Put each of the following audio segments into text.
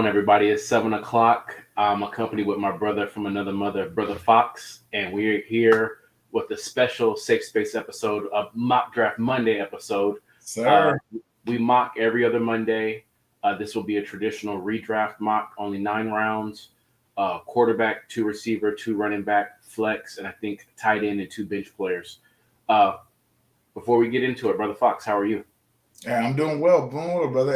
Everybody? It's 7 o'clock. I'm accompanied with my brother from another mother, Brother Fox, and we're here with a special safe space episode of Mock Draft Monday episode. Uh, Sir. we mock every other Monday. This will be a traditional redraft mock, only 9 rounds. Quarterback, two receiver, two running back, flex, and I think tight end and two bench players. Uh, Before we get into it, Brother Fox, how are you? Yeah, I'm doing well, brother.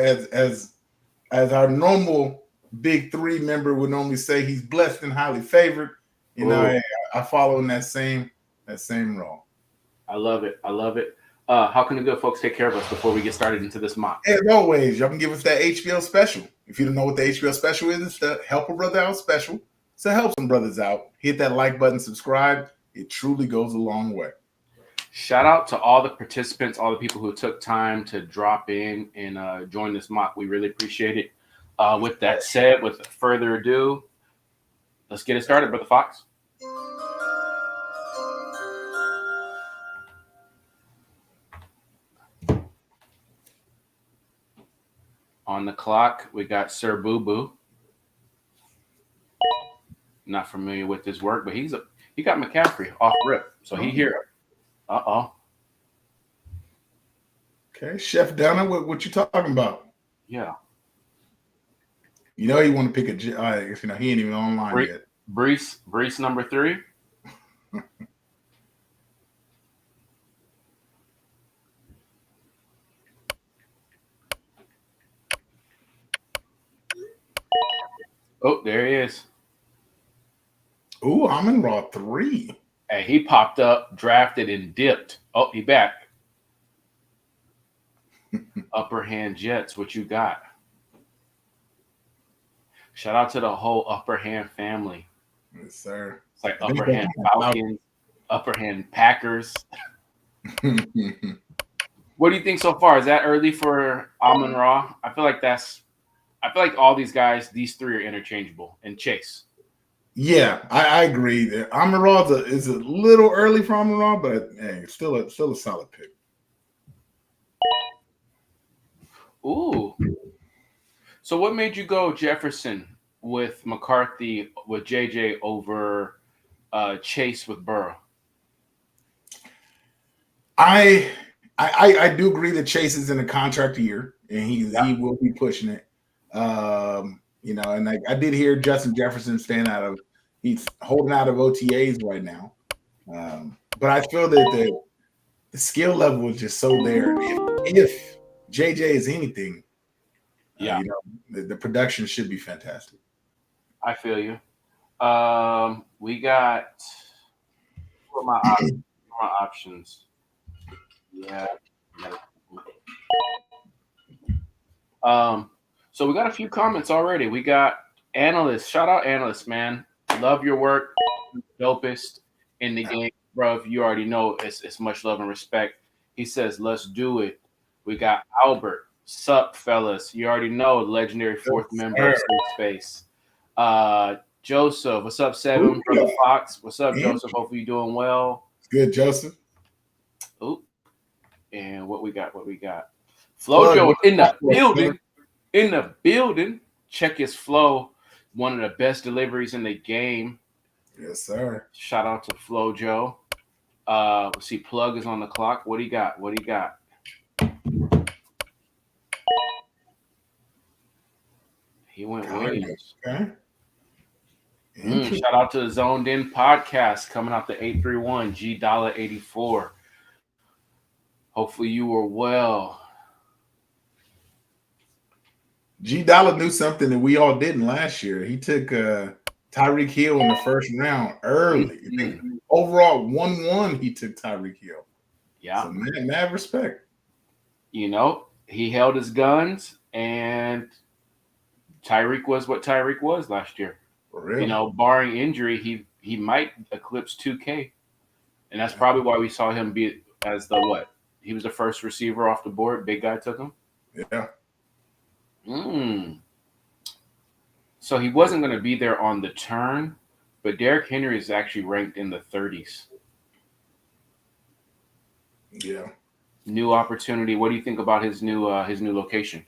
As our normal big three member would normally say, he's blessed and highly favored. You know, Oh, I follow in that same role. I love it. I love it. How can the good folks take care of us before we get started into this mock? As always, y'all can give us that HBO special. If you don't know what the HBO special is, it's the Help a Brother Out special. So help some brothers out. Hit that like button, subscribe. It truly goes a long way. Shout out to all the participants, all the people who took time to drop in and join this mock. We really appreciate it. With that said, with further ado, let's get it started, Brother Fox. On the clock, we got Sir Boo Boo. Not familiar with his work, but he got McCaffrey off rip, so he here. Uh-oh. Okay, Chef Donna, what you talking about? Yeah. You know you want to pick I guess he ain't even online yet. Brees number 3. Oh, there he is. Ooh, Amon Raw 3. And he popped up, drafted, and dipped. Oh, he back. Upper Hand Jets, what you got? Shout out to the whole Upper Hand family. Yes, sir. It's like Upper Hand Falcons, Upper Hand Packers. What do you think so far? Is that early for Amon Ra? I feel like all these guys, these three are interchangeable. And Chase. Yeah, I agree. Amon Ra is a little early for Amon Ra, but hey, still a solid pick. Ooh. So what made you go Jefferson with McCarthy with JJ over Chase with Burrow? I do agree that Chase is in a contract year and he Yeah. will be pushing it. And I did hear Justin Jefferson he's holding out of OTAs right now. But I feel that the skill level is just so there. If JJ is anything, Yeah. The production should be fantastic. I feel you. We got what are my options. Yeah. Um, so we got a few comments already. We got analysts. Shout out analysts, man. Love your work. Dopest in the game, bro. You already know it's much love and respect. He says, let's do it. We got Albert. Sup, fellas. You already know legendary fourth member of Safe Space. Joseph. What's up, Seven? Brother Fox. What's up, Joseph? Hopefully you're doing well. Good, Joseph. Oop. And what we got? Flojo in the building. In the building. Check his flow. One of the best deliveries in the game. Yes, sir. Shout out to Flojo. Let's see. Plug is on the clock. What do you got? He went Williams. Okay. Shout out to the Zoned In podcast coming out the 831 G Dollar 84. Hopefully you were well. G Dollar knew something that we all didn't last year. He took Tyreek Hill in the first round early. Overall, 1-1, he took Tyreek Hill. Yeah. So mad respect. He held his guns, and Tyreek was what Tyreek was last year. For real. Barring injury, he might eclipse 2K. And that's probably why we saw him be as the what? He was the first receiver off the board. Big guy took him. Yeah. So he wasn't going to be there on the turn, but Derrick Henry is actually ranked in the 30s. Yeah. New opportunity. What do you think about his new location?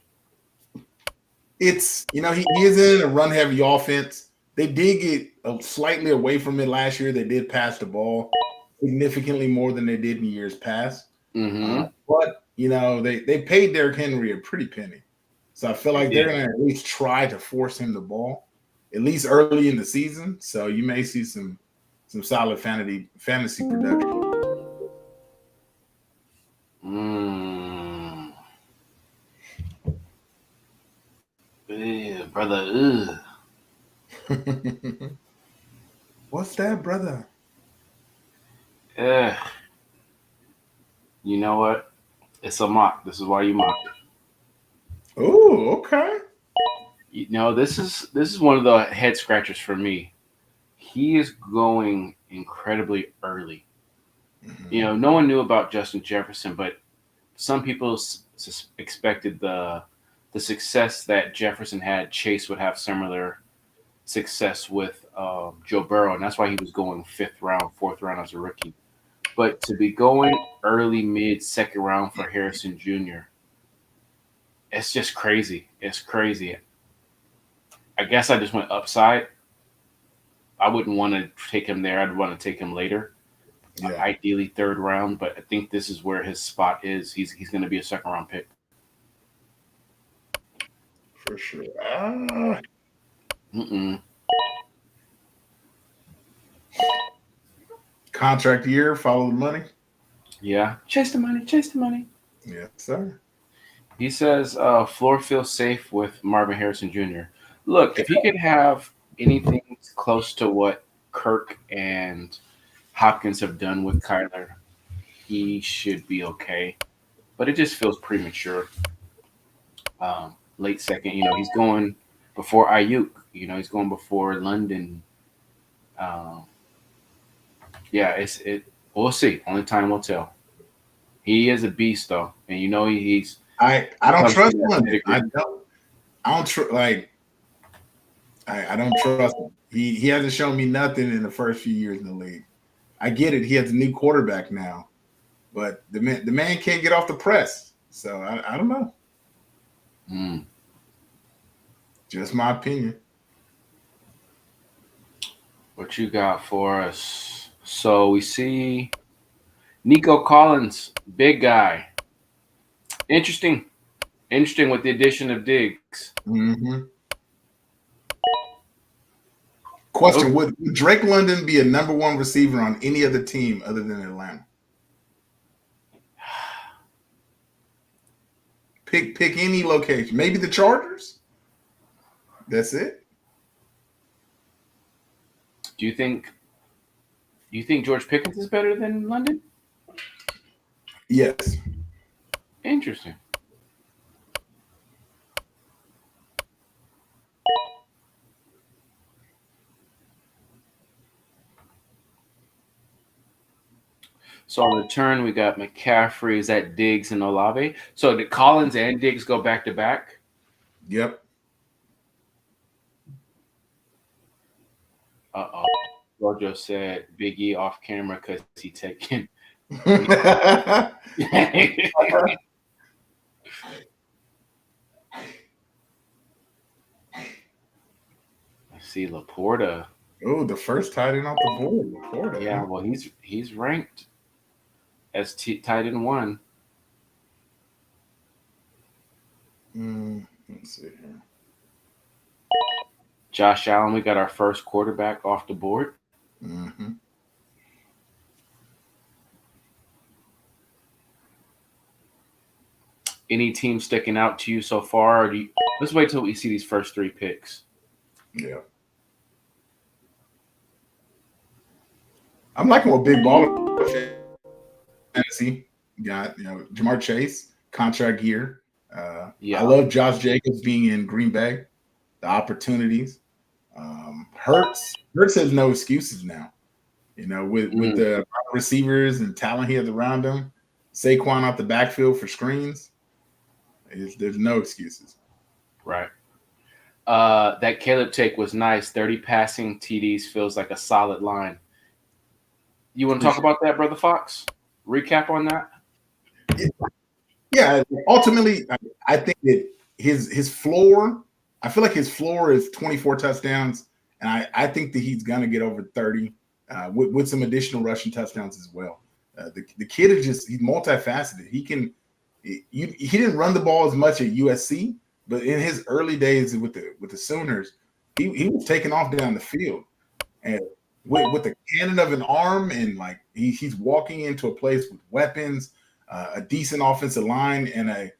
it's he is in a run heavy offense. They did get slightly away from it last year. They did pass the ball significantly more than they did in years past. But they paid Derrick Henry a pretty penny, so I feel like they're going to at least try to force him the ball at least early in the season. So you may see some solid fantasy production. Yeah, brother. What's that, brother? You know what? It's a mock. This is why you mock it. Oh, okay. This is one of the head scratchers for me. He is going incredibly early. Mm-hmm. No one knew about Justin Jefferson, but some people expected the success that Jefferson had, Chase would have similar success with Joe Burrow, and that's why he was going 5th round, 4th round as a rookie. But to be going early, mid, 2nd round for Harrison Jr., it's just crazy. It's crazy. I guess I just went upside. I wouldn't want to take him there. I'd want to take him later. Yeah. Ideally 3rd round, but I think this is where his spot is. He's going to be a 2nd round pick. For sure. Contract year, follow the money. Yeah. Chase the money. Chase the money. Yes, sir. He says floor feels safe with Marvin Harrison Jr. Look, if he could have anything close to what Kirk and Hopkins have done with Kyler, he should be okay. But it just feels premature. Late 2nd, he's going before Ayuk. He's going before London. We'll see. Only time will tell. He is a beast, though, and he's. I don't trust London. I don't trust him. He hasn't shown me nothing in the first few years in the league. I get it. He has a new quarterback now, but the man can't get off the press. So I don't know. Just my opinion. What you got for us? So we see Nico Collins, big guy. Interesting with the addition of Diggs. Mm-hmm. Question: Would Drake London be a number 1 receiver on any other team other than Atlanta? Pick any location. Maybe the Chargers. That's it. Do you think George Pickens is better than London? Yes. Interesting. So on the turn, we got McCaffrey. Is that Diggs and Olave? So did Collins and Diggs go back to back? Yep. Rojo said Big E off camera because he taking. I see Laporta. Oh, the first tight end off the board. Laporta. Yeah, well, he's ranked as tight end 1. Let's see here. Josh Allen, we got our first quarterback off the board. Mm-hmm. Any team sticking out to you so far? Or let's wait till we see these first 3 picks. Yeah. I'm liking what Big Baller fantasy got. Jamar Chase, contract year. I love Josh Jacobs being in Green Bay. The opportunities. Hurts has no excuses now. With the receivers and talent he has around him, Saquon out the backfield for screens. There's no excuses. Right. That Caleb take was nice. 30 passing TDs feels like a solid line. You want to talk about that, Brother Fox? Recap on that? Yeah. Ultimately, I think that his floor I feel like his floor is 24 touchdowns, and I think that he's gonna get over 30 with some additional rushing touchdowns as well. The kid is he's multifaceted. He didn't run the ball as much at USC, but in his early days with the Sooners, he was taking off down the field, and with the cannon of an arm, and like he's walking into a place with weapons, a decent offensive line, and a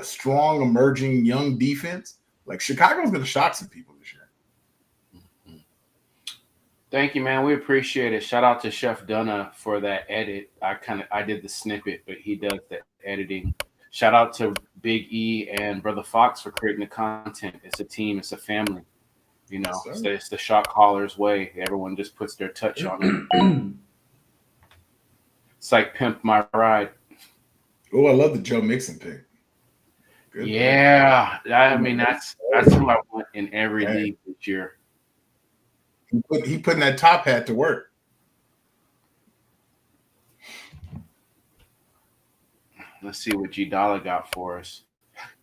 strong emerging young defense. Like Chicago's going to shock some people this year. Thank you, man. We appreciate it. Shout out to Chef Dunna for that edit. I did the snippet, but he does the editing. Shout out to Big E and Brother Fox for creating the content. It's a team. It's a family. You know, it's the shot caller's way. Everyone just puts their touch on it. It's like Pimp My Ride. Oh, I love the Joe Mixon pick. Good yeah, pick. I mean that's who I want in every league this year. He putting that top hat to work. Let's see what G Dollar got for us.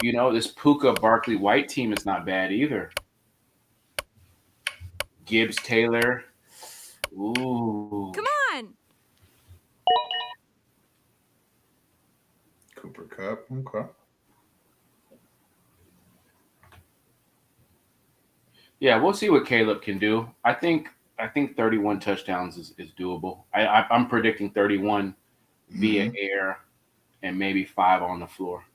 You know, this Puka Barkley White team is not bad either. Gibbs Taylor. Ooh. Come on. Cooper Kupp. Okay. Yeah, we'll see what Caleb can do. I think 31 touchdowns is doable. I'm predicting 31 via air and maybe 5 on the floor.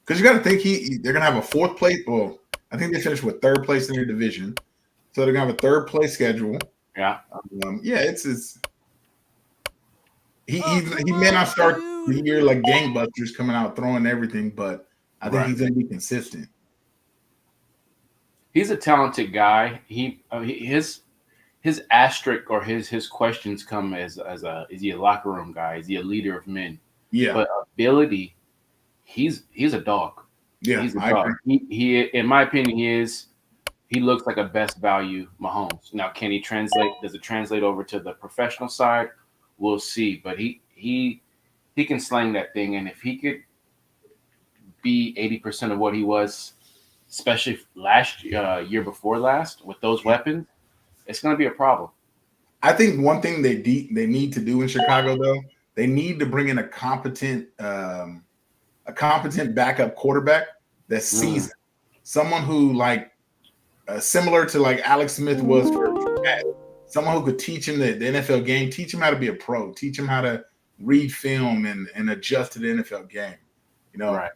Because you got to think they're gonna have a fourth place. Well, I think they finished with third place in their division, so they're gonna have a third place schedule. Yeah, he may not start the year like gangbusters coming out throwing everything, but I think he's gonna be consistent. He's a talented guy. His asterisk or his questions come as is he a locker room guy? Is he a leader of men? Yeah, but ability, he's a dog. Yeah, he's a dog. He in my opinion, he looks like a best value Mahomes. Now, can he translate? Does it translate over to the professional side? We'll see. But he can slang that thing, and if he could be 80% of what he was, especially last year before last, with those weapons, it's going to be a problem. I think one thing they need to do in Chicago, though, they need to bring in a competent backup quarterback that's seasoned, someone who similar to like Alex Smith was for Pat, someone who could teach him the NFL game, teach him how to be a pro, teach him how to read film and adjust to the NFL game. You know, right.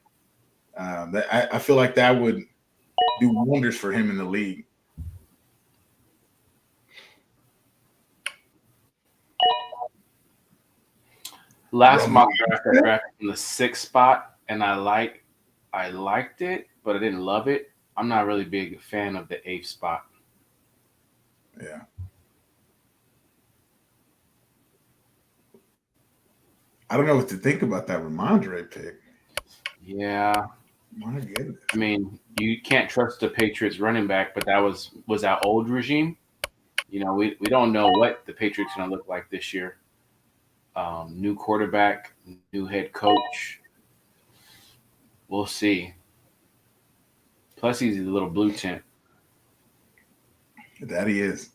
I feel like that would do wonders for him in the league. Last mock draft I drafted in the 6th spot, and I liked it, but I didn't love it. I'm not really big a fan of the 8th spot. Yeah. I don't know what to think about that Ramondre pick. Yeah. My goodness. I mean, you can't trust the Patriots running back, but that was that old regime. You know, we don't know what the Patriots are going to look like this year. New quarterback, new head coach. We'll see. Plus, he's a little blue tint. That he is.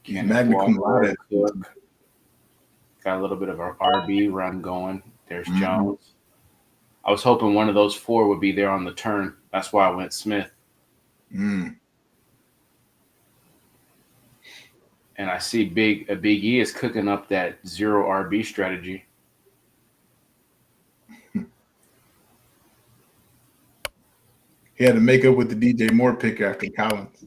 He's magna cum laude. Got a little bit of an RB run going. There's Jones. I was hoping one of those 4 would be there on the turn. That's why I went Smith. And I see Big E is cooking up that 0 RB strategy. He had to make up with the DJ Moore pick after Collins.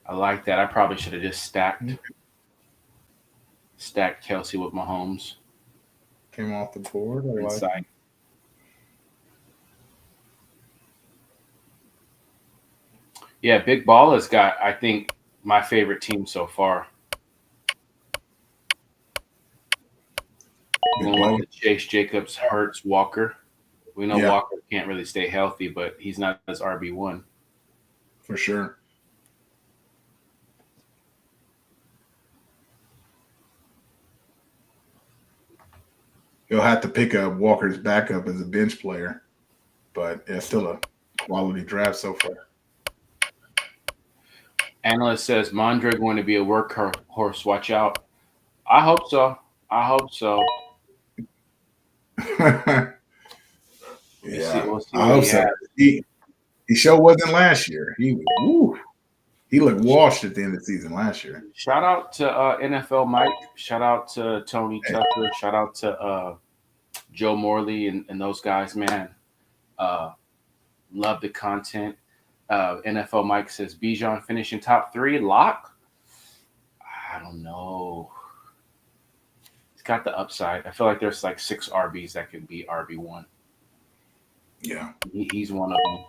I like that. I probably should have just stacked Kelsey with Mahomes. Came off the board. Inside. Yeah, Big Ball has got, I think, my favorite team so far. Going with Chase Jacobs, Hurts, Walker. We know Walker can't really stay healthy, but he's not as RB1. For sure. he'll have to pick up Walker's backup as a bench player, but it's still a quality draft so far. Analyst says Mondre going to be a workhorse. Watch out. I hope so. I hope so. Yeah, We'll see I what hope he so. has. He sure wasn't last year. He looked washed at the end of the season last year. Shout out to NFL Mike. Shout out to Tony Tucker. Shout out to Joe Morley and those guys, man. Love the content. NFL Mike says Bijan finishing top 3 lock. I don't know. He's got the upside. I feel like there's like 6 RBs that could be RB1. Yeah, He's one of them.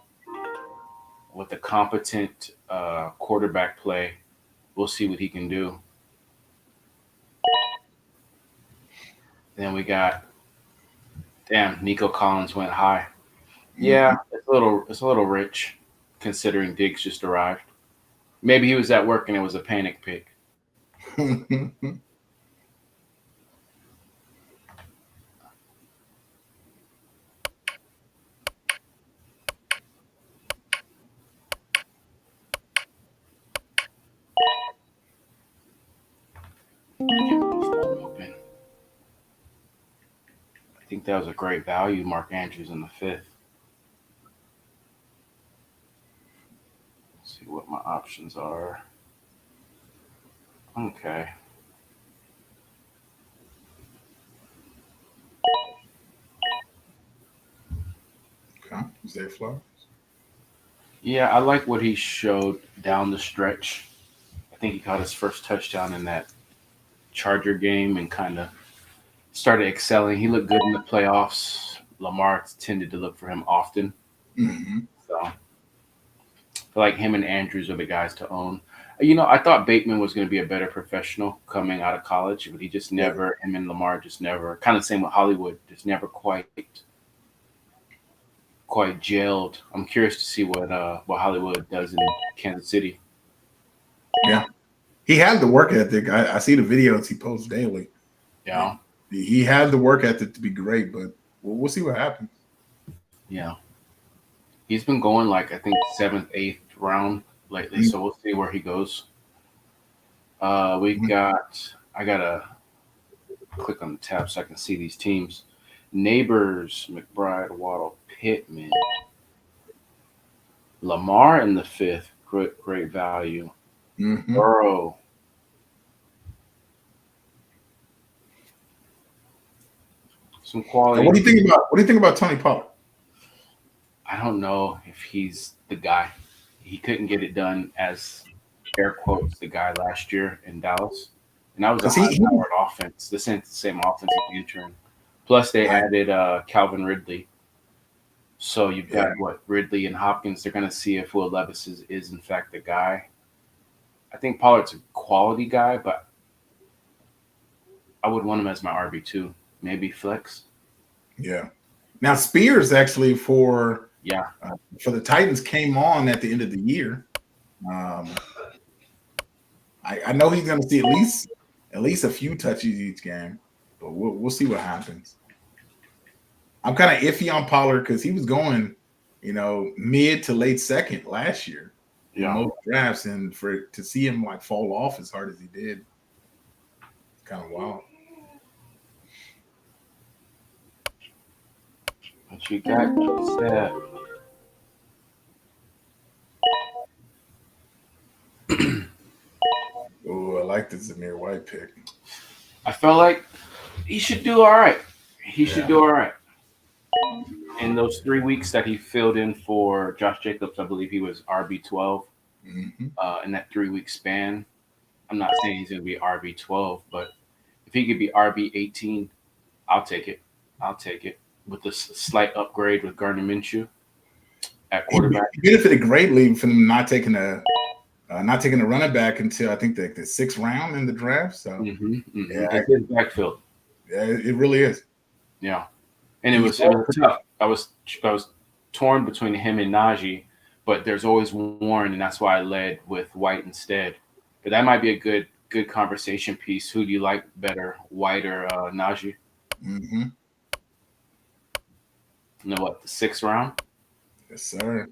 With a competent quarterback play, we'll see what he can do. Then we got, Nico Collins went high. Yeah, it's a little rich, considering Diggs just arrived. Maybe he was at work and it was a panic pick. Open. I think that was a great value, Mark Andrews in the 5th. Let's see what my options are. Okay. Okay, Zay Flowers. Yeah, I like what he showed down the stretch. I think he caught his first touchdown in that Charger game and kind of started excelling. He looked good in the playoffs. Lamar tended to look for him often. Mm-hmm. So I feel like him and Andrews are the guys to own. I thought Bateman was going to be a better professional coming out of college, but he just never, him and Lamar just never, kind of same with Hollywood, just never quite gelled. I'm curious to see what Hollywood does in Kansas City. Yeah. He had the work ethic. I see the videos he posts daily. Yeah. He had the work ethic to be great, but we'll see what happens. Yeah. He's been going like, I think, 7th, 8th round lately, so we'll see where he goes. I gotta click on the tab so I can see these teams. Neighbors, McBride, Waddle, Pittman, Lamar in the 5th, great value. Mm-hmm. Burrow. Some quality. What do you think about Tony Pollard? I don't know if he's the guy. He couldn't get it done as air quotes the guy last year in Dallas, and that was a high-powered offense. This ain't the same offense he's entering. Plus, they added Calvin Ridley. So you've got Ridley and Hopkins. They're going to see if Will Levis is in fact the guy. I think Pollard's a quality guy, but I would want him as my RB2. Maybe flex. Yeah. Now Spears actually for the Titans came on at the end of the year. I know he's going to see at least a few touches each game, but we'll see what happens. I'm kind of iffy on Pollard because he was going, mid to late second last year in most drafts, and to see him like fall off as hard as he did, it's kind of wild. What you got said. Oh, I like the Zamir White pick. I felt like he should do all right. Should do all right. In those 3 weeks that he filled in for Josh Jacobs, I believe he was RB12 in that 3-week span. I'm not saying he's going to be RB12, but if he could be RB18, I'll take it. With the slight upgrade with Gardner Minshew at quarterback. He benefited greatly from not taking a running back until I think the 6th round in the draft. So it's his backfield. Yeah, it really is. Yeah, and it was tough. I was torn between him and Najee, but there's always Warren, and that's why I led with White instead. But that might be a good conversation piece. Who do you like better, White or Najee? Mm-hmm. In the 6th round? Yes, sir.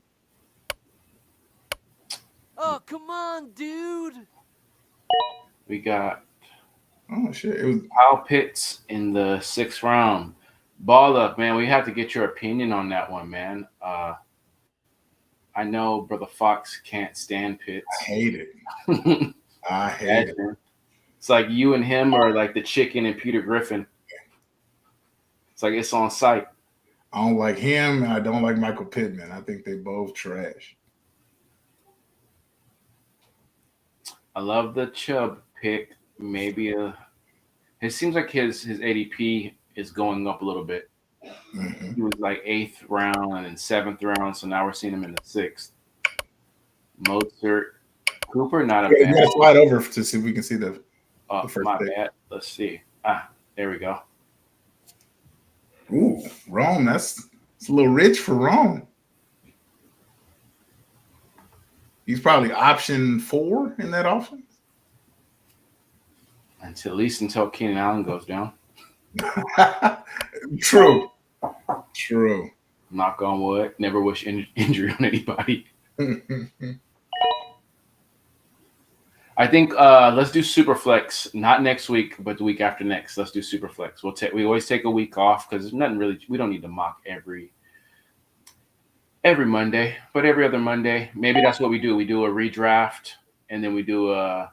Oh, come on, dude. We got Oh shit! It was Kyle Pitts in the 6th round. Ball up, man. We have to get your opinion on that one, man. I know Brother Fox can't stand I Pitts. hate it. I hate it. Imagine. It's like you and him are like the chicken and Peter Griffin. It's like it's on site. I don't like him, and I don't like Michael Pittman. I think they both trash. I love the Chubb pick. Maybe it seems like his ADP is going up a little bit. Mhm. He was like 8th round and then 7th round, so now we're seeing him in the 6th. Mozart Cooper, not a You bad. gotta slide over to see if we can see the first My pick. bad. Let's see. There we go. Ooh, Rome. It's a little rich for Rome. He's probably option 4 in that offense. At least until Keenan Allen goes down. True. Knock on wood. Never wish injury on anybody. I think let's do Superflex, not next week, but the week after next. Let's do Superflex. We always take a week off because there's nothing really. We don't need to mock every Monday, but every other Monday. Maybe that's what we do. We do a redraft, and then we do a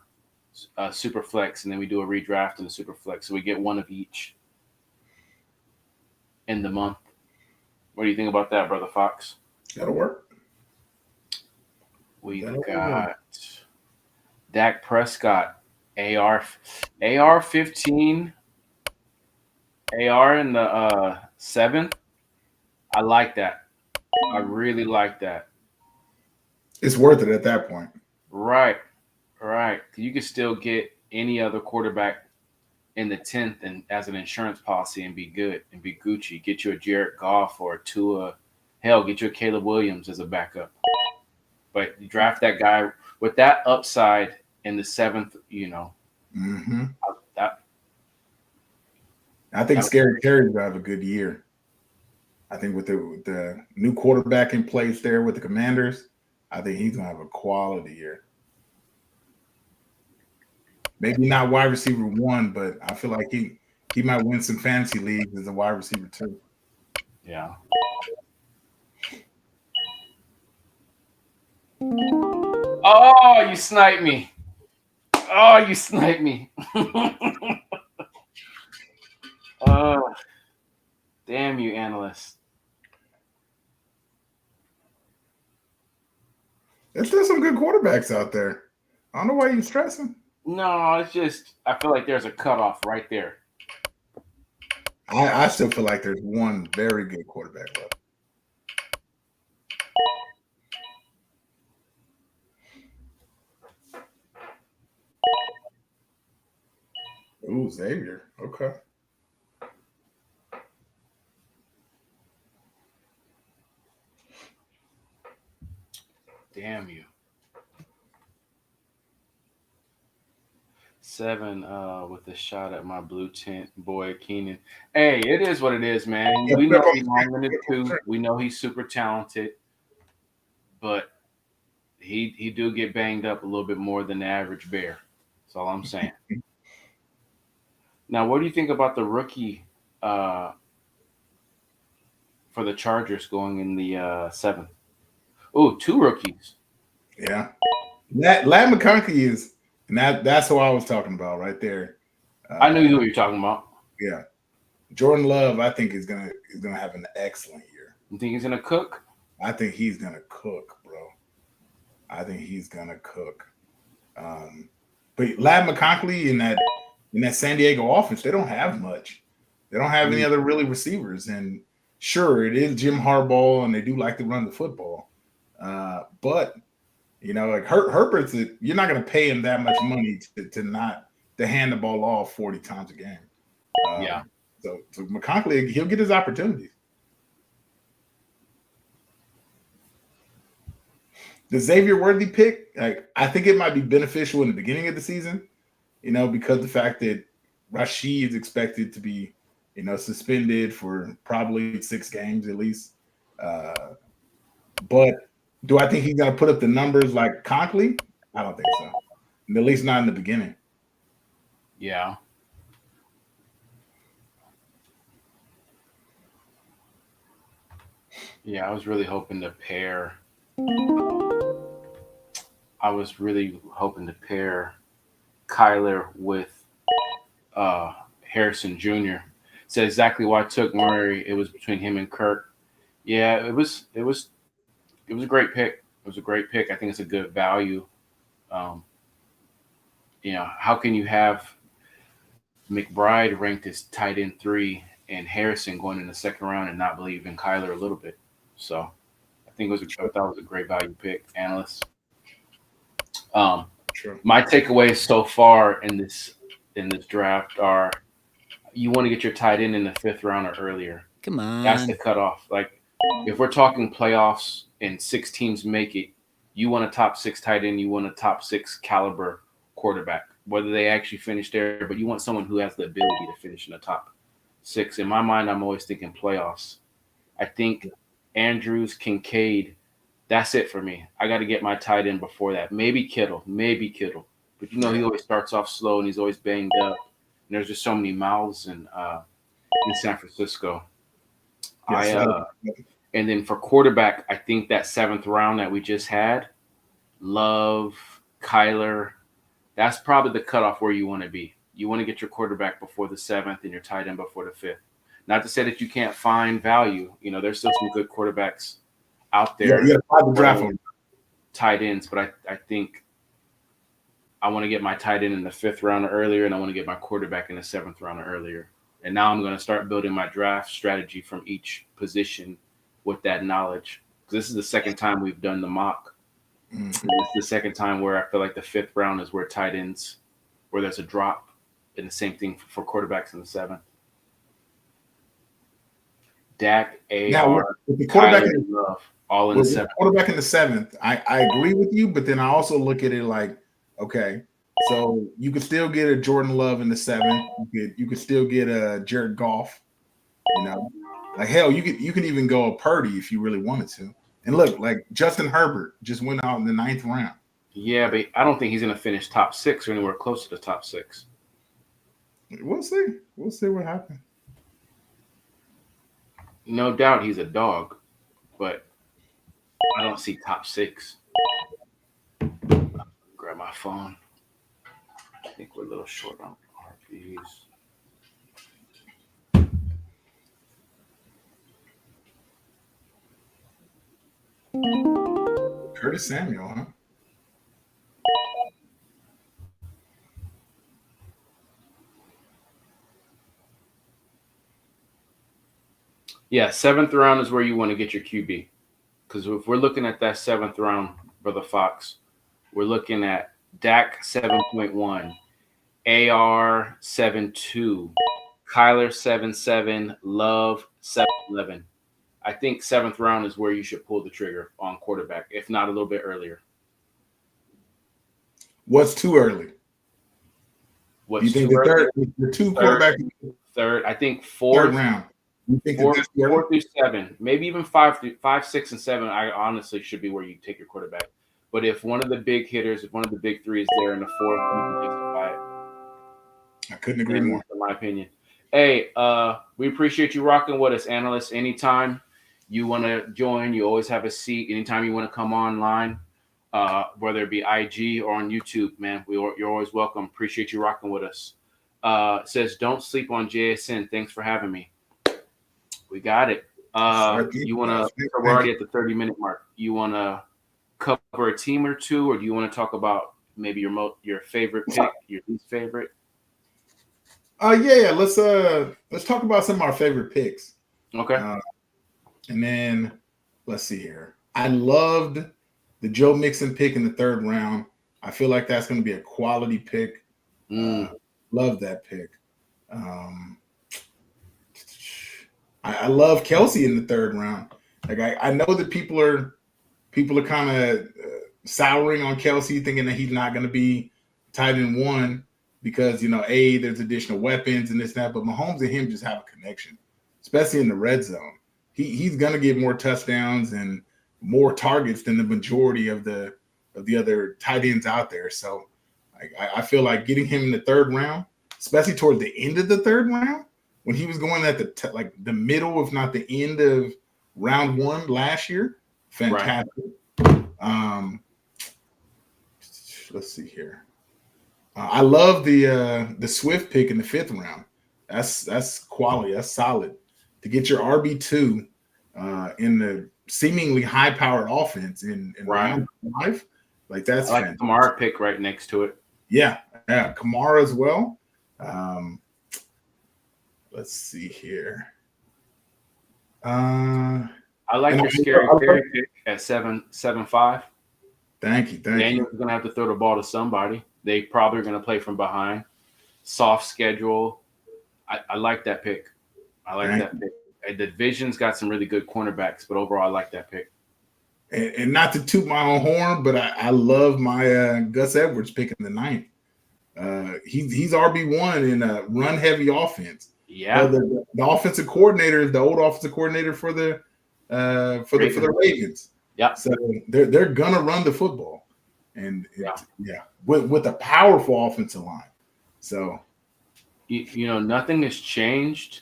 Superflex, and then we do a redraft and a Superflex. So we get one of each in the month. What do you think about that, Brother Fox? That'll work. We've That'll got work. Dak Prescott, AR 15, AR in the 7th. I like that. I really like that. It's worth it at that point. Right. You could still get any other quarterback in the 10th and as an insurance policy and be good and be Gucci. Get you a Jared Goff or a Tua. Hell, get you a Caleb Williams as a backup. But you draft that guy with that upside in the 7th, Mm-hmm. that I think Scary Terry's gonna have a good year. I think with the new quarterback in place there with the Commanders, I think he's gonna have a quality year. Maybe not wide receiver 1, but I feel like he might win some fantasy leagues as a wide receiver 2. Yeah. Oh, you sniped me. Oh, damn you, analyst. There's still some good quarterbacks out there. I don't know why you're stressing. No, it's just I feel like there's a cutoff right there. I still feel like there's one very good quarterback left. Ooh, Xavier. Okay. Damn you. 7 with a shot at my blue tent boy Keenan. Hey, it is what it is, man. We know he's long in the tooth. We know he's super talented, but he do get banged up a little bit more than the average bear. That's all I'm saying. Now, what do you think about the rookie for the Chargers going in the 7th? Oh, 2 rookies. Yeah. Lad McConkey is, and that's who I was talking about right there. I knew who you're talking about. Yeah. Jordan Love, I think is gonna have an excellent year. You think he's gonna cook? I think he's gonna cook, bro. I think he's gonna cook. But Lad McConkey in that San Diego offense, they don't have much. They don't have any other really receivers. And sure, it is Jim Harbaugh, and they do like to run the football. But like Herbert's, you're not going to pay him that much money to hand the ball off 40 times a game. Yeah. So McConkey, he'll get his opportunities. The Xavier Worthy pick, I think it might be beneficial in the beginning of the season, because the fact that Rashid is expected to be suspended for probably 6 games at least. But do I think he's going to put up the numbers like Conklin? I don't think so. At least not in the beginning. Yeah. Yeah, I was really hoping to pair. Kyler with Harrison Jr. Said exactly why I took Murray. It was between him and Kirk. Yeah, it was a great pick. It was a great pick. I think it's a good value. Um, how can you have McBride ranked as tight end 3 and Harrison going in the second round and not believe in Kyler a little bit? So I thought it was a great value pick, analyst. Sure. My takeaways so far in this draft are you want to get your tight end in the 5th round or earlier. Come on. That's the cutoff. Like if we're talking playoffs and 6 teams make it, you want a top 6 tight end, you want a top 6 caliber quarterback, whether they actually finish there, but you want someone who has the ability to finish in the top 6. In my mind, I'm always thinking playoffs. I think Andrews, Kincaid, that's it for me. I got to get my tight end before that. Maybe Kittle. But he always starts off slow and he's always banged up. And there's just so many mouths in San Francisco. Yes, And then for quarterback, I think that 7th round that we just had, Love, Kyler, that's probably the cutoff where you want to be. You want to get your quarterback before the 7th and your tight end before the 5th. Not to say that you can't find value. There's still some good quarterbacks out there. Yeah, the draft on tight ends, but I think I want to get my tight end in the 5th round or earlier, and I want to get my quarterback in the 7th round or earlier. And now I'm going to start building my draft strategy from each position with that knowledge. This is the second time we've done the mock. Mm-hmm. This is the second time where I feel like the 5th round is where tight ends, where there's a drop, and the same thing for quarterbacks in the 7th. Dak, AR, now, with the quarterback Kyler, Love, all in the 7th. Quarterback in the 7th, I agree with you, but then I also look at it like, okay, so you could still get a Jordan Love in the 7th. You could still get a Jared Goff. Like hell, you could even go a Purdy if you really wanted to. And look, like Justin Herbert just went out in the 9th round. Yeah, but I don't think he's going to finish top 6 or anywhere close to the top 6. We'll see. We'll see what happens. No doubt he's a dog, but I don't see top 6. Grab my phone. I think we're a little short on RVs. Curtis Samuel, huh? Yeah, 7th round is where you want to get your QB. Because if we're looking at that 7th round, Brother Fox, we're looking at Dak 7.1, AR 7.2, Kyler 7.7, Love 7.11. I think 7th round is where you should pull the trigger on quarterback, if not a little bit earlier. What's too early? What's you think too early? the 2 quarterbacks? Third, I think 4th round. You think 4 through 7, maybe even 5, 6, and 7. I honestly should be where you take your quarterback. But if one of the big hitters, if one of the big 3 is there in the 4th, you can justify it. I couldn't agree more. In my opinion. Hey, we appreciate you rocking with us, analysts. Anytime you want to join, you always have a seat. Anytime you want to come online, whether it be IG or on YouTube, man, you're always welcome. Appreciate you rocking with us. It says, don't sleep on JSN. Thanks for having me. We got it. You want to? We're already at the 30-minute mark. You want to cover a team or two, or do you want to talk about maybe your favorite pick, your least favorite? Yeah. Let's talk about some of our favorite picks. Okay. And then let's see here. I loved the Joe Mixon pick in the 3rd round. I feel like that's going to be a quality pick. Love that pick. I love Kelsey in the 3rd round. Like I know that people are kind of souring on Kelsey, thinking that he's not going to be tight end 1. because there's additional weapons and this and that, but Mahomes and him just have a connection, especially in the red zone. He's gonna get more touchdowns and more targets than the majority of the other tight ends out there. So I feel like getting him in the third round, especially toward the end of the third round, when he was going at the middle, if not the end of round 1 last year, fantastic. Right. Let's see here. I love the Swift pick in the 5th round. That's quality. That's solid to get your RB2 in the seemingly high-powered offense in round 5. Like that's I like the Kamara pick right next to it. Yeah, Kamara as well. Let's see here. I like your scary Terry pick at 7.5. Thank you. Daniel's going to have to throw the ball to somebody. They probably are going to play from behind. Soft schedule. I like that pick. That pick. The division's got some really good cornerbacks, but overall, I like that pick. And not to toot my own horn, but I love my Gus Edwards pick in the 9th. He's RB1 in a run-heavy offense. Yeah, the offensive coordinator is the old offensive coordinator for the Ravens. Yeah, so they're gonna run the football, and with a powerful offensive line. So nothing has changed.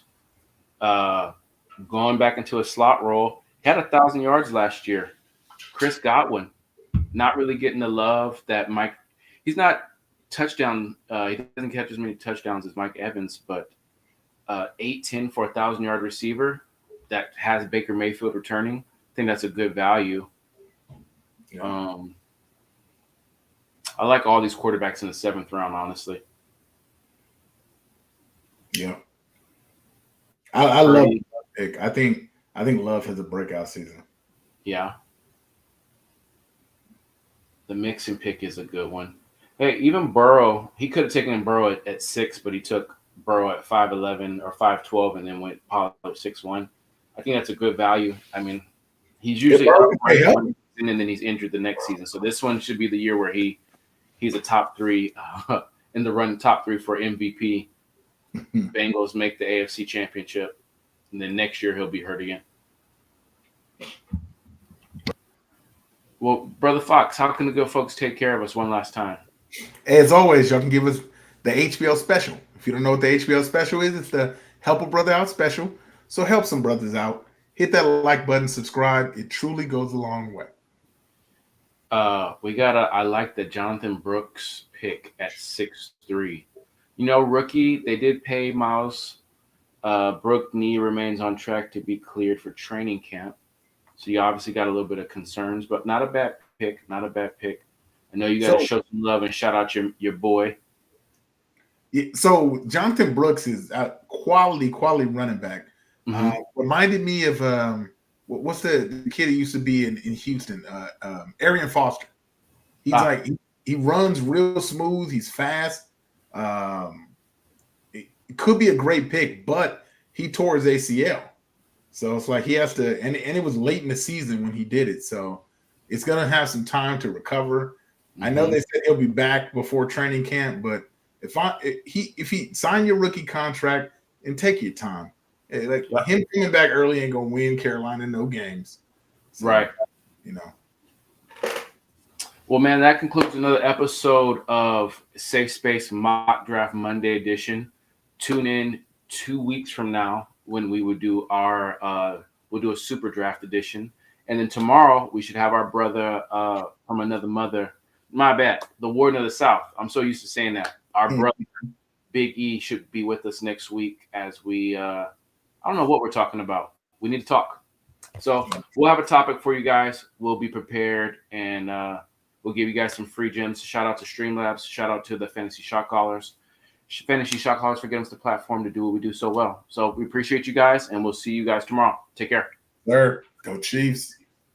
Going back into a slot role, he had 1,000 yards last year. Chris Godwin, not really getting the love that Mike. He's not touchdown. He doesn't catch as many touchdowns as Mike Evans, but 8-10 for 1,000-yard receiver that has Baker Mayfield returning. I think that's a good value. Yeah. I like all these quarterbacks in the 7th round, honestly. Yeah, I love that pick. I think Love has a breakout season. Yeah. The Mixon pick is a good one. Hey, even Burrow, he could have taken Burrow at 6, but he took Burrow at 5'11" or 5'12" and then went Pollard 6'1". I think that's a good value. I mean, he's usually up and then he's injured the next season. So this one should be the year where he's a top 3 in the run, top 3 for MVP. Bengals make the AFC Championship, and then next year he'll be hurt again. Well, Brother Fox, how can the good folks take care of us one last time? As always, y'all can give us the HBO special. If you don't know what the HBO special is, it's the Help a Brother Out special. So help some brothers out. Hit that like button, subscribe. It truly goes a long way. I like the Jonathan Brooks pick at 6'3". Rookie, they did pay Miles. Brooke knee remains on track to be cleared for training camp. So you obviously got a little bit of concerns, but not a bad pick. Not a bad pick. I know you got to show some love and shout out your boy. Yeah, so Jonathan Brooks is a quality running back. Reminded me of what's the kid that used to be in Houston? Arian Foster. He's he runs real smooth. He's fast. It could be a great pick, but he tore his ACL. So it's like he has to, and it was late in the season when he did it. So it's going to have some time to recover. I know they said he'll be back before training camp, but if he sign your rookie contract and take your time, him coming back early ain't going to win Carolina no games. So, right. Well, man, that concludes another episode of Safe Space Mock Draft Monday edition. Tune in 2 weeks from now when we would do we'll do a super draft edition. And then tomorrow we should have our brother from another mother. My bad. The Warden of the South. I'm so used to saying that. Our brother, Big E, should be with us next week as we, I don't know what we're talking about. We need to talk. So we'll have a topic for you guys. We'll be prepared and we'll give you guys some free gems. Shout out to Streamlabs. Shout out to the Fantasy Shot Callers. Fantasy Shot Callers for giving us the platform to do what we do so well. So we appreciate you guys, and we'll see you guys tomorrow. Take care. Sir, go Chiefs.